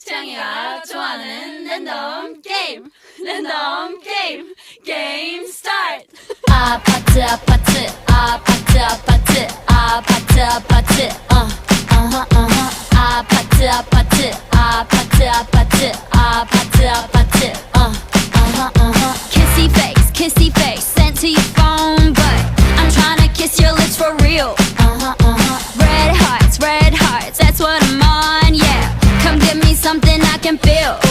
태양이가 좋아하는 랜덤 게임 랜덤 게임 게임 스타트 아파트 아파트 아파트 아파트 아파트 아파트 아파트 아파트 아파트 아파트 아파트 아파트 kissy face sent to your phone but I'm tryna kiss your lips for real red hearts that's what I'm on yeah come give me something I can feel